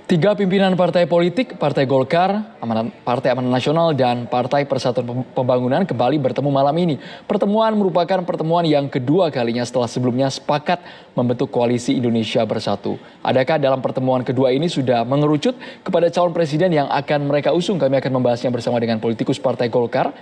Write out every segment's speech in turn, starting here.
Tiga pimpinan partai politik, Partai Golkar, Partai Amanat Nasional, dan Partai Persatuan Pembangunan kembali bertemu malam ini. Pertemuan merupakan pertemuan yang kedua kalinya setelah sebelumnya sepakat membentuk koalisi Indonesia Bersatu. Adakah dalam pertemuan kedua ini sudah mengerucut kepada calon presiden yang akan mereka usung? Kami akan membahasnya bersama dengan politikus Partai Golkar,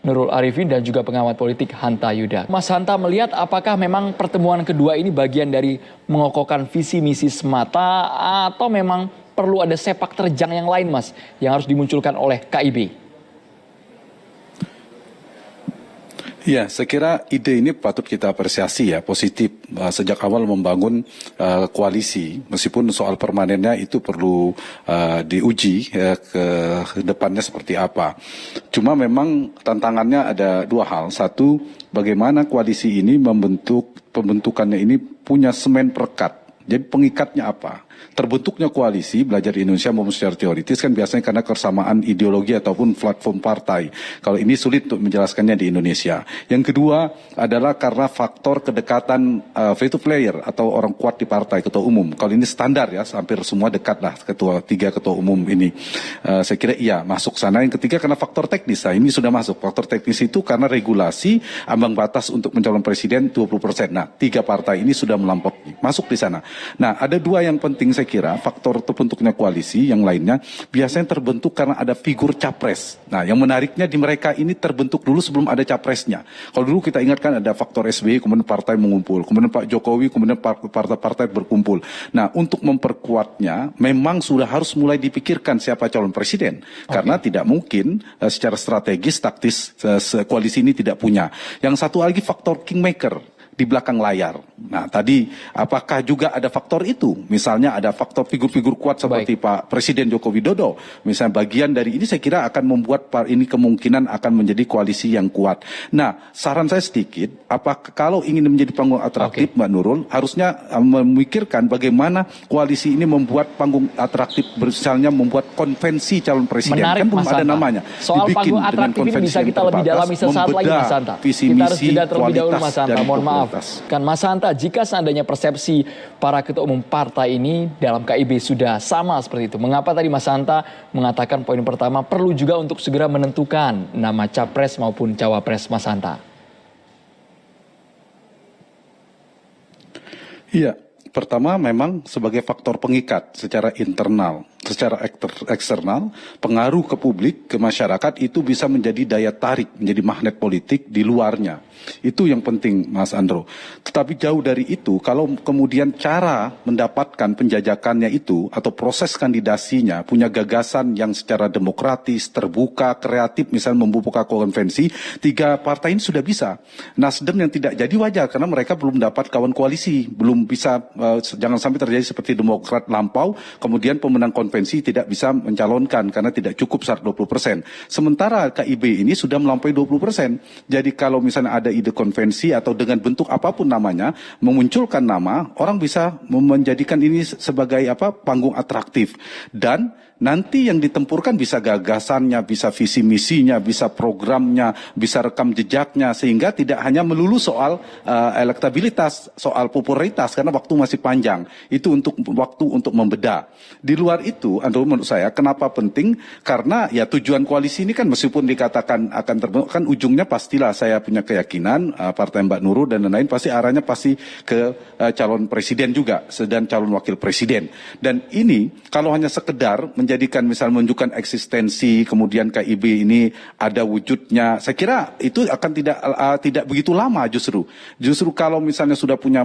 Nurul Arifin, dan juga pengamat politik Hanta Yuda. Mas Hanta, melihat apakah memang pertemuan kedua ini bagian dari mengokohkan visi misi semata atau memang perlu ada sepak terjang yang lain, Mas, yang harus dimunculkan oleh KIB? Ya, saya kira ide ini patut kita apresiasi ya, positif. Sejak awal membangun koalisi, meskipun soal permanennya itu perlu diuji ke depannya seperti apa. Cuma memang tantangannya ada dua hal. Satu, bagaimana koalisi ini pembentukannya ini punya semen perekat. Jadi pengikatnya apa? Terbentuknya koalisi, belajar di Indonesia maupun secara teoritis kan biasanya karena kesamaan ideologi ataupun platform partai. Kalau ini sulit untuk menjelaskannya di Indonesia. Yang kedua adalah karena faktor kedekatan veto player atau orang kuat di partai, ketua umum. Kalau ini standar ya, hampir semua dekat lah tiga ketua umum ini. Saya kira iya masuk sana. Yang ketiga karena faktor teknis. Nah, ini sudah masuk. Faktor teknis itu karena regulasi ambang batas untuk mencalon presiden 20%. Nah, tiga partai ini sudah melampaui. Masuk di sana. Nah, ada dua yang penting saya kira, faktor terbentuknya koalisi, yang lainnya biasanya terbentuk karena ada figur capres. Nah, yang menariknya di mereka ini terbentuk dulu sebelum ada capresnya. Kalau dulu kita ingatkan ada faktor SBY, kemudian partai mengumpul, kemudian Pak Jokowi, kemudian partai-partai berkumpul. Nah, untuk memperkuatnya, memang sudah harus mulai dipikirkan siapa calon presiden. Karena tidak mungkin secara strategis, taktis, koalisi ini tidak punya. Yang satu lagi faktor kingmaker di belakang layar. Nah, tadi apakah juga ada faktor itu? Misalnya ada faktor figur-figur kuat seperti Pak Presiden Joko Widodo. Misalnya bagian dari ini saya kira akan membuat ini kemungkinan akan menjadi koalisi yang kuat. Nah, saran saya sedikit, apakah kalau ingin menjadi panggung atraktif, Mbak Nurul, harusnya memikirkan bagaimana koalisi ini membuat panggung atraktif, misalnya membuat konvensi calon presiden. Menarik, kan belum Mas ada Hanta. namanya. Soal Dibikin panggung atraktif ini bisa kita lebih dalami sesaat lagi, Mas Hanta. Kita harus jeda terlebih dahulu, Mas Hanta. Mohon maaf. Kan Mas Hanta, jika seandainya persepsi para ketua umum partai ini dalam KIB sudah sama seperti itu, mengapa tadi Mas Hanta mengatakan poin pertama perlu juga untuk segera menentukan nama capres maupun cawapres, Mas Hanta? Iya, pertama memang sebagai faktor pengikat secara internal. Secara eksternal, pengaruh ke publik, ke masyarakat itu bisa menjadi daya tarik, menjadi magnet politik di luarnya. Itu yang penting, Mas Andro. Tetapi jauh dari itu, kalau kemudian cara mendapatkan penjajakannya itu, atau proses kandidasinya, punya gagasan yang secara demokratis, terbuka, kreatif, misalnya membuka konvensi, tiga partai ini sudah bisa. Nasdem yang tidak jadi wajar, karena mereka belum dapat kawan koalisi, belum bisa, jangan sampai terjadi seperti Demokrat lampau, kemudian pemenang konvensi tidak bisa mencalonkan karena tidak cukup 20%. Sementara KIB ini sudah melampaui 20%. Jadi kalau misalnya ada ide konvensi atau dengan bentuk apapun namanya, memunculkan nama, orang bisa menjadikan ini sebagai panggung atraktif. Dan nanti yang ditempurkan bisa gagasannya, bisa visi misinya, bisa programnya, bisa rekam jejaknya, sehingga tidak hanya melulu soal elektabilitas, soal popularitas, karena waktu masih panjang. Itu untuk waktu untuk membedah. Di luar itu, Andrew, menurut saya, kenapa penting? Karena ya tujuan koalisi ini kan meskipun dikatakan akan terbentuk, kan ujungnya pastilah saya punya keyakinan, Partai Mbak Nurul dan lain-lain pasti arahnya pasti ke calon presiden juga, dan calon wakil presiden. Dan ini kalau hanya sekedar menjadikan misalnya menunjukkan eksistensi, kemudian KIB ini ada wujudnya, saya kira itu akan tidak begitu lama justru. Justru kalau misalnya sudah punya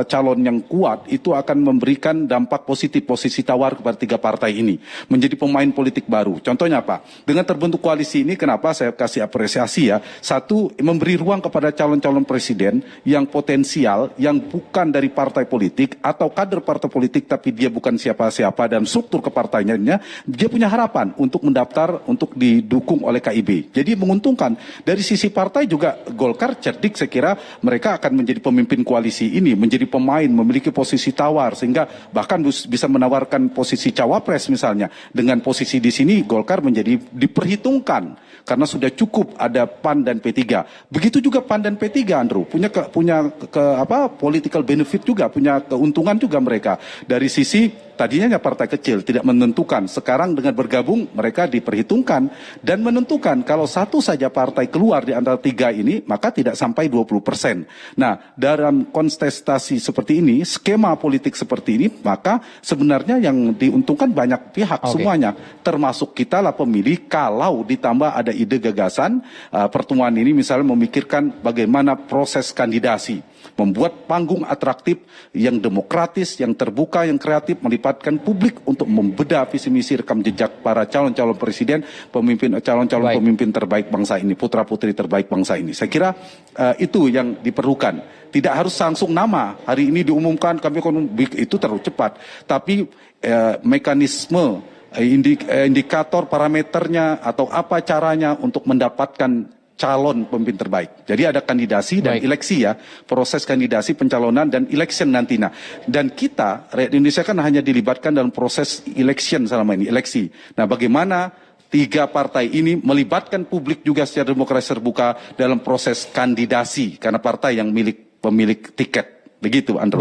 calon yang kuat, itu akan memberikan dampak positif, posisi tawar kepada tiga partai ini, menjadi pemain politik baru. Contohnya apa? Dengan terbentuk koalisi ini, kenapa saya kasih apresiasi ya? Satu, memberi ruang kepada calon-calon presiden yang potensial, yang bukan dari partai politik atau kader partai politik, tapi dia bukan siapa-siapa dan struktur kepartainya, dia punya harapan untuk mendaftar, untuk didukung oleh KIB. Jadi menguntungkan. Dari sisi partai juga Golkar cerdik, saya kira mereka akan menjadi pemimpin koalisi ini, menjadi pemain, memiliki posisi tawar, sehingga bahkan bisa menawarkan posisi cawapres misalnya. Dengan posisi di sini Golkar menjadi diperhitungkan karena sudah cukup ada PAN dan P3. Begitu juga PAN dan P3, Andrew, punya political benefit juga, punya keuntungan juga mereka dari sisi tadinya hanya partai kecil, tidak menentukan. Sekarang dengan bergabung mereka diperhitungkan dan menentukan kalau satu saja partai keluar di antara tiga ini, maka tidak sampai 20%. Nah, dalam kontestasi seperti ini, skema politik seperti ini, maka sebenarnya yang diuntungkan banyak pihak semuanya, termasuk kita lah pemilih, kalau ditambah ada ide gagasan, pertemuan ini misalnya memikirkan bagaimana proses kandidasi, membuat panggung atraktif yang demokratis, yang terbuka, yang kreatif, melibatkan publik untuk membedah visi misi rekam jejak para calon-calon presiden, calon-calon pemimpin terbaik bangsa ini, putra-putri terbaik bangsa ini. Saya kira itu yang diperlukan. Tidak harus langsung nama, hari ini diumumkan, kami itu terlalu cepat. Tapi mekanisme, indikator parameternya, atau apa caranya untuk mendapatkan calon pemimpin terbaik. Jadi ada kandidasi dan eleksi ya, proses kandidasi, pencalonan dan election nanti. Nah, dan kita rakyat Indonesia kan hanya dilibatkan dalam proses election selama ini, eleksi. Nah, bagaimana tiga partai ini melibatkan publik juga secara demokrasi terbuka dalam proses kandidasi, karena partai yang pemilik tiket. Begitu, Andrew.